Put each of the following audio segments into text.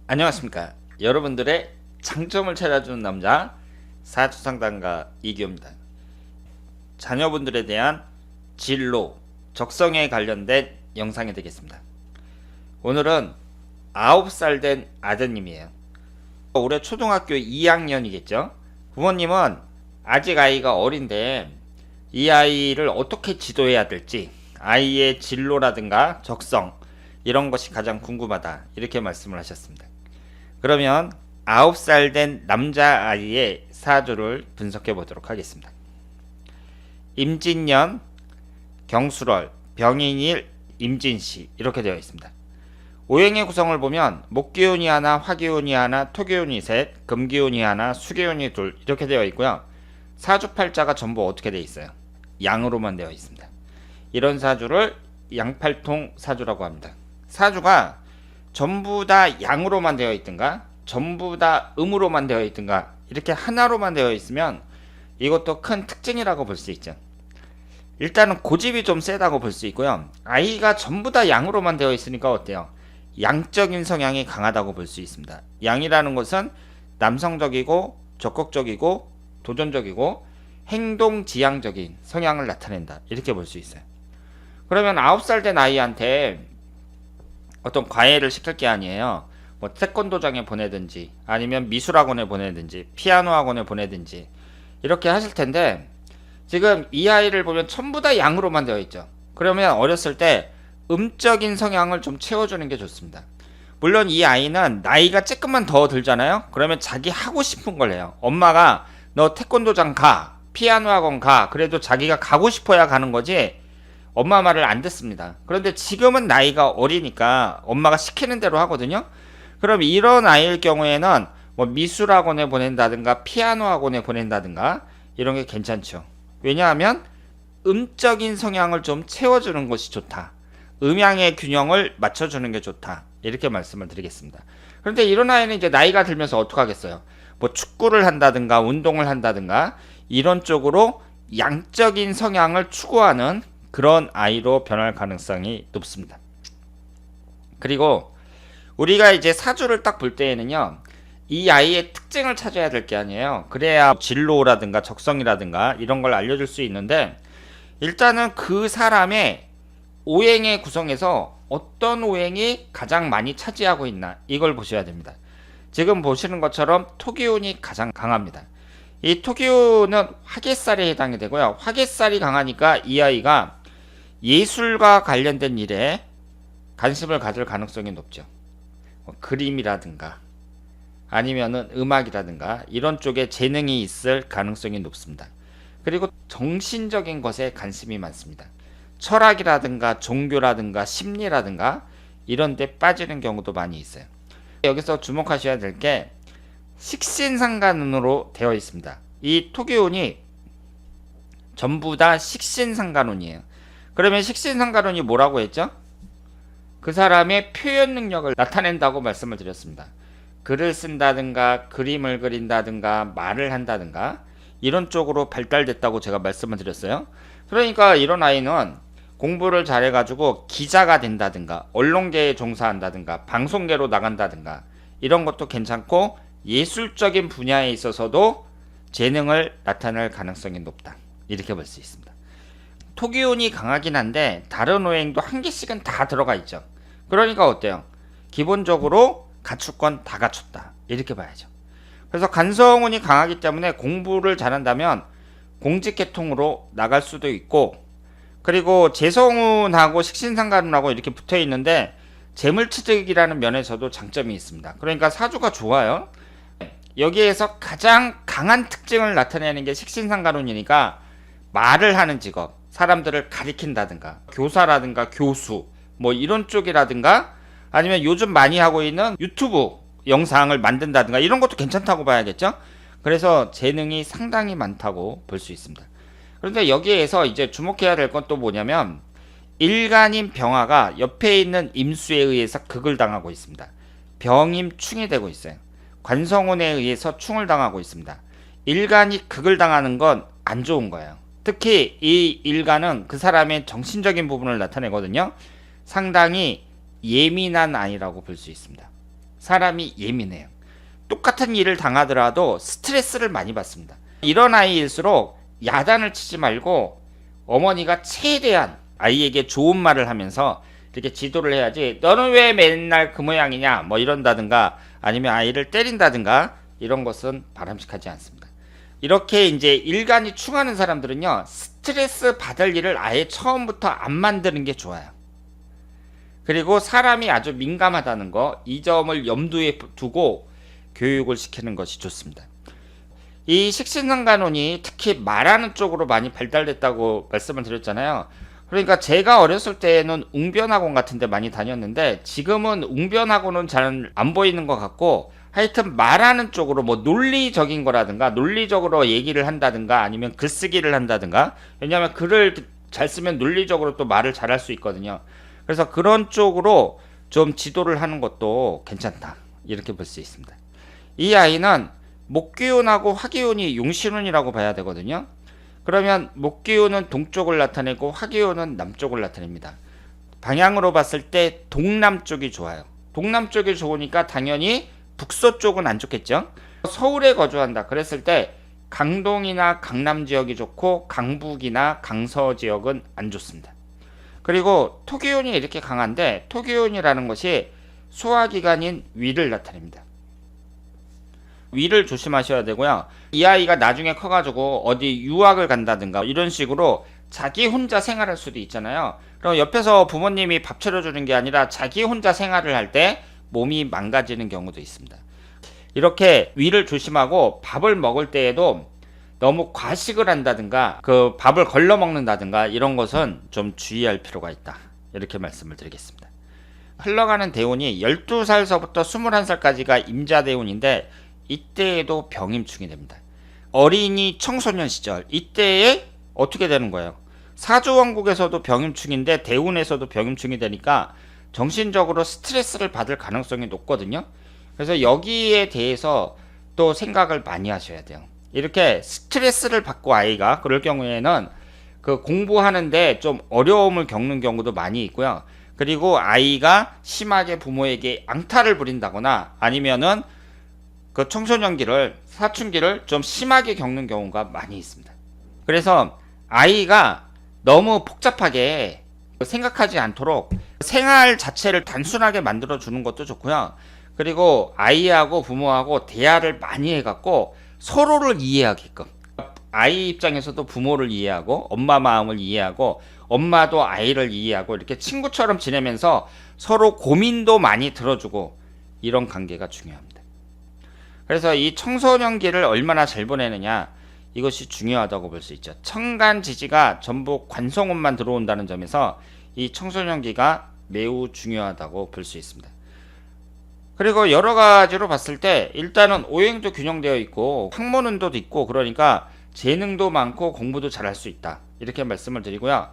안녕하십니까. 여러분들의 장점을 찾아주는 남자 사주상담가 이기호입니다. 자녀분들에 대한 진로, 적성에 관련된 영상이 되겠습니다. 오늘은 9살 된 아드님이에요. 올해 초등학교 2학년이겠죠. 부모님은 아직 아이가 어린데 이 아이를 어떻게 지도해야 될지, 아이의 진로라든가 적성 이런 것이 가장 궁금하다, 이렇게 말씀을 하셨습니다. 그러면 9살 된 남자아이의 사주를 분석해 보도록 하겠습니다. 임진년, 경술월, 병인일, 임진시 이렇게 되어 있습니다. 오행의 구성을 보면 목기운이 하나, 화기운이 하나, 토기운이 셋, 금기운이 하나, 수기운이 둘 이렇게 되어 있고요. 사주팔자가 전부 어떻게 되어 있어요? 양으로만 되어 있습니다. 이런 사주를 양팔통 사주라고 합니다. 사주가 전부 다 양으로만 되어 있든가 전부 다 음으로만 되어 있든가 이렇게 하나로만 되어 있으면 이것도 큰 특징이라고 볼 수 있죠. 일단은 고집이 좀 세다고 볼 수 있고요. 아이가 전부 다 양으로만 되어 있으니까 어때요? 양적인 성향이 강하다고 볼 수 있습니다. 양이라는 것은 남성적이고 적극적이고 도전적이고 행동지향적인 성향을 나타낸다, 이렇게 볼 수 있어요. 그러면 9살 된 아이한테 어떤 과외를 시킬 게 아니에요. 뭐 태권도장에 보내든지 아니면 미술학원에 보내든지 피아노 학원에 보내든지 이렇게 하실 텐데, 지금 이 아이를 보면 전부 다 양으로만 되어 있죠. 그러면 어렸을 때 음적인 성향을 좀 채워주는 게 좋습니다. 물론 이 아이는 나이가 조금만 더 들잖아요. 그러면 자기 하고 싶은 걸 해요. 엄마가 너 태권도장 가, 피아노 학원 가, 그래도 자기가 가고 싶어야 가는 거지 엄마 말을 안 듣습니다. 그런데 지금은 나이가 어리니까 엄마가 시키는 대로 하거든요. 그럼 이런 아이일 경우에는 뭐 미술학원에 보낸다든가 피아노 학원에 보낸다든가 이런 게 괜찮죠. 왜냐하면 음적인 성향을 좀 채워주는 것이 좋다, 음양의 균형을 맞춰주는 게 좋다, 이렇게 말씀을 드리겠습니다. 그런데 이런 아이는 이제 나이가 들면서 어떡하겠어요? 뭐 축구를 한다든가 운동을 한다든가 이런 쪽으로 양적인 성향을 추구하는 그런 아이로 변할 가능성이 높습니다. 그리고 우리가 이제 사주를 딱 볼 때에는요, 이 아이의 특징을 찾아야 될 게 아니에요. 그래야 진로라든가 적성이라든가 이런 걸 알려줄 수 있는데, 일단은 그 사람의 오행의 구성에서 어떤 오행이 가장 많이 차지하고 있나, 이걸 보셔야 됩니다. 지금 보시는 것처럼 토기운이 가장 강합니다. 이 토기운은 화개살에 해당이 되고요. 화개살이 강하니까 이 아이가 예술과 관련된 일에 관심을 가질 가능성이 높죠. 뭐 그림이라든가 아니면은 음악이라든가 이런 쪽에 재능이 있을 가능성이 높습니다. 그리고 정신적인 것에 관심이 많습니다. 철학이라든가 종교라든가 심리라든가 이런 데 빠지는 경우도 많이 있어요. 여기서 주목하셔야 될 게 식신상간운으로 되어 있습니다. 이 토기운이 전부 다 식신상간운이에요. 그러면 식신상간운이 뭐라고 했죠? 그 사람의 표현 능력을 나타낸다고 말씀을 드렸습니다. 글을 쓴다든가 그림을 그린다든가 말을 한다든가 이런 쪽으로 발달됐다고 제가 말씀을 드렸어요. 그러니까 이런 아이는 공부를 잘해가지고 기자가 된다든가 언론계에 종사한다든가 방송계로 나간다든가 이런 것도 괜찮고, 예술적인 분야에 있어서도 재능을 나타낼 가능성이 높다, 이렇게 볼 수 있습니다. 토기운이 강하긴 한데 다른 오행도 한 개씩은 다 들어가 있죠. 그러니까 어때요? 기본적으로 갖출 건 다 갖췄다, 이렇게 봐야죠. 그래서 간성운이 강하기 때문에 공부를 잘한다면 공직계통으로 나갈 수도 있고, 그리고 재성운하고 식신상간운하고 이렇게 붙어 있는데 재물취득이라는 면에서도 장점이 있습니다. 그러니까 사주가 좋아요. 여기에서 가장 강한 특징을 나타내는 게 식신상간운이니까 말을 하는 직업, 사람들을 가리킨다든가 교사라든가 교수 뭐 이런 쪽이라든가 아니면 요즘 많이 하고 있는 유튜브 영상을 만든다든가 이런 것도 괜찮다고 봐야겠죠. 그래서 재능이 상당히 많다고 볼 수 있습니다. 그런데 여기에서 이제 주목해야 될 건 또 뭐냐면, 일간인 병화가 옆에 있는 임수에 의해서 극을 당하고 있습니다. 병임충이 되고 있어요. 관성운에 의해서 충을 당하고 있습니다. 일간이 극을 당하는 건 안 좋은 거예요. 특히 이 일간은 그 사람의 정신적인 부분을 나타내거든요. 상당히 예민한 아이라고 볼 수 있습니다. 사람이 예민해요. 똑같은 일을 당하더라도 스트레스를 많이 받습니다. 이런 아이일수록 야단을 치지 말고 어머니가 최대한 아이에게 좋은 말을 하면서 이렇게 지도를 해야지, 너는 왜 맨날 그 모양이냐 뭐 이런다든가 아니면 아이를 때린다든가 이런 것은 바람직하지 않습니다. 이렇게 이제 일간이 충하는 사람들은요, 스트레스 받을 일을 아예 처음부터 안 만드는 게 좋아요. 그리고 사람이 아주 민감하다는 거, 이 점을 염두에 두고 교육을 시키는 것이 좋습니다. 이 식신상간혼이 특히 말하는 쪽으로 많이 발달됐다고 말씀을 드렸잖아요. 그러니까 제가 어렸을 때에는 웅변학원 같은 데 많이 다녔는데, 지금은 웅변학원은 잘 안 보이는 것 같고, 하여튼 말하는 쪽으로 뭐 논리적인 거라든가 논리적으로 얘기를 한다든가 아니면 글쓰기를 한다든가, 왜냐하면 글을 잘 쓰면 논리적으로 또 말을 잘할 수 있거든요. 그래서 그런 쪽으로 좀 지도를 하는 것도 괜찮다, 이렇게 볼 수 있습니다. 이 아이는 목기운하고 화기운이 용신운이라고 봐야 되거든요. 그러면 목기운은 동쪽을 나타내고 화기운은 남쪽을 나타냅니다. 방향으로 봤을 때 동남쪽이 좋아요. 동남쪽이 좋으니까 당연히 북서쪽은 안 좋겠죠. 서울에 거주한다 그랬을 때 강동이나 강남 지역이 좋고 강북이나 강서 지역은 안 좋습니다. 그리고 토기운이 이렇게 강한데, 토기운이라는 것이 소화기관인 위를 나타냅니다. 위를 조심하셔야 되고요. 이 아이가 나중에 커가지고 어디 유학을 간다든가 이런 식으로 자기 혼자 생활할 수도 있잖아요. 그럼 옆에서 부모님이 밥 차려주는 게 아니라 자기 혼자 생활을 할 때 몸이 망가지는 경우도 있습니다. 이렇게 위를 조심하고, 밥을 먹을 때에도 너무 과식을 한다든가 그 밥을 걸러 먹는다든가 이런 것은 좀 주의할 필요가 있다, 이렇게 말씀을 드리겠습니다. 흘러가는 대운이 12살서부터 21살까지가 임자대운인데, 이때에도 병임충이 됩니다. 어린이 청소년 시절, 이때에 어떻게 되는 거예요? 사주원국에서도 병임충인데 대운에서도 병임충이 되니까 정신적으로 스트레스를 받을 가능성이 높거든요. 그래서 여기에 대해서 또 생각을 많이 하셔야 돼요. 이렇게 스트레스를 받고 아이가 그럴 경우에는 그 공부하는데 좀 어려움을 겪는 경우도 많이 있고요. 그리고 아이가 심하게 부모에게 앙탈을 부린다거나 아니면은 그 청소년기를, 사춘기를 좀 심하게 겪는 경우가 많이 있습니다. 그래서 아이가 너무 복잡하게 생각하지 않도록 생활 자체를 단순하게 만들어 주는 것도 좋고요. 그리고 아이하고 부모하고 대화를 많이 해갖고 서로를 이해하게끔, 아이 입장에서도 부모를 이해하고 엄마 마음을 이해하고 엄마도 아이를 이해하고 이렇게 친구처럼 지내면서 서로 고민도 많이 들어주고, 이런 관계가 중요합니다. 그래서 이 청소년기를 얼마나 잘 보내느냐, 이것이 중요하다고 볼 수 있죠. 천간지지가 전부 관성운만 들어온다는 점에서 이 청소년기가 매우 중요하다고 볼 수 있습니다. 그리고 여러 가지로 봤을 때 일단은 오행도 균형되어 있고 학문운도 있고, 그러니까 재능도 많고 공부도 잘할 수 있다, 이렇게 말씀을 드리고요.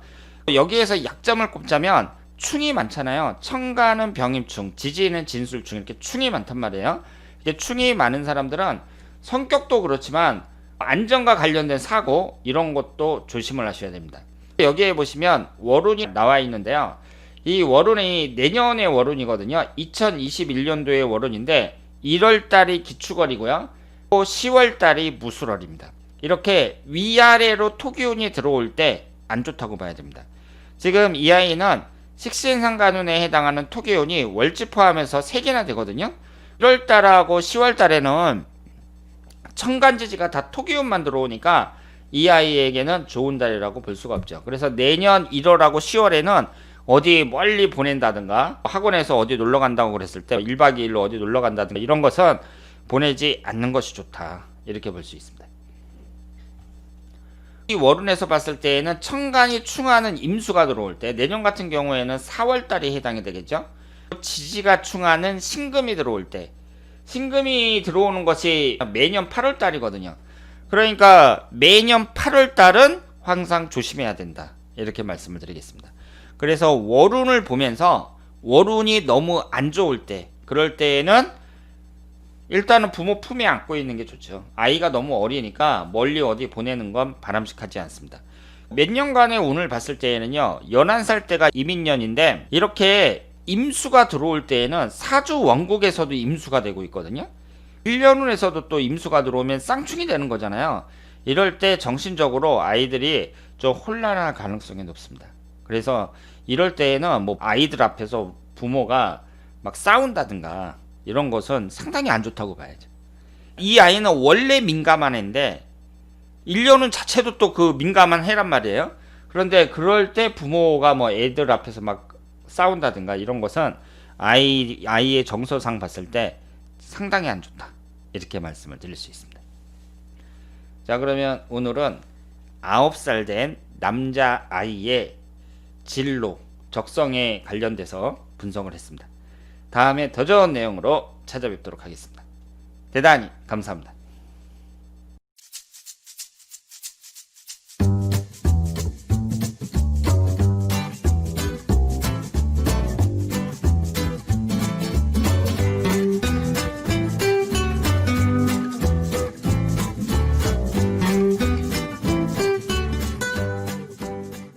여기에서 약점을 꼽자면 충이 많잖아요. 천간은 병임충, 지지는 진술충, 이렇게 충이 많단 말이에요. 이게 충이 많은 사람들은 성격도 그렇지만 안전과 관련된 사고 이런 것도 조심을 하셔야 됩니다. 여기에 보시면 월운이 나와 있는데요. 이 월운이 내년의 월운이거든요. 2021년도의 월운인데 1월달이 기축월이고요. 또 10월달이 무술월입니다. 이렇게 위아래로 토기운이 들어올 때 안 좋다고 봐야 됩니다. 지금 이 아이는 식신상간운에 해당하는 토기운이 월지 포함해서 3개나 되거든요. 1월달하고 10월달에는 천간지지가 다 토기운만 들어오니까 이 아이에게는 좋은 달이라고 볼 수가 없죠. 그래서 내년 1월하고 10월에는 어디 멀리 보낸다든가 학원에서 어디 놀러 간다고 그랬을 때 1박 2일로 어디 놀러 간다든가 이런 것은 보내지 않는 것이 좋다, 이렇게 볼 수 있습니다. 이 월운에서 봤을 때에는 천간이 충하는 임수가 들어올 때, 내년 같은 경우에는 4월달이 해당이 되겠죠. 지지가 충하는 신금이 들어올 때, 신금이 들어오는 것이 매년 8월달이거든요. 그러니까 매년 8월달은 항상 조심해야 된다, 이렇게 말씀을 드리겠습니다. 그래서 월운을 보면서 월운이 너무 안 좋을 때, 그럴 때에는 일단은 부모 품에 안고 있는 게 좋죠. 아이가 너무 어리니까 멀리 어디 보내는 건 바람직하지 않습니다. 몇 년간의 운을 봤을 때에는요, 연한 살 때가 이민년인데 이렇게 임수가 들어올 때에는 사주 원국에서도 임수가 되고 있거든요. 일년운에서도 또 임수가 들어오면 쌍충이 되는 거잖아요. 이럴 때 정신적으로 아이들이 좀 혼란할 가능성이 높습니다. 그래서 이럴 때에는 뭐 아이들 앞에서 부모가 막 싸운다든가 이런 것은 상당히 안 좋다고 봐야죠. 이 아이는 원래 민감한 애인데 1년은 자체도 또 그 민감한 해란 말이에요. 그런데 그럴 때 부모가 뭐 애들 앞에서 막 싸운다든가 이런 것은 아이의 정서상 봤을 때 상당히 안 좋다. 이렇게 말씀을 드릴 수 있습니다. 자, 그러면 오늘은 9살 된 남자 아이의 진로, 적성에 관련돼서 분석을 했습니다. 다음에 더 좋은 내용으로 찾아뵙도록 하겠습니다. 대단히 감사합니다.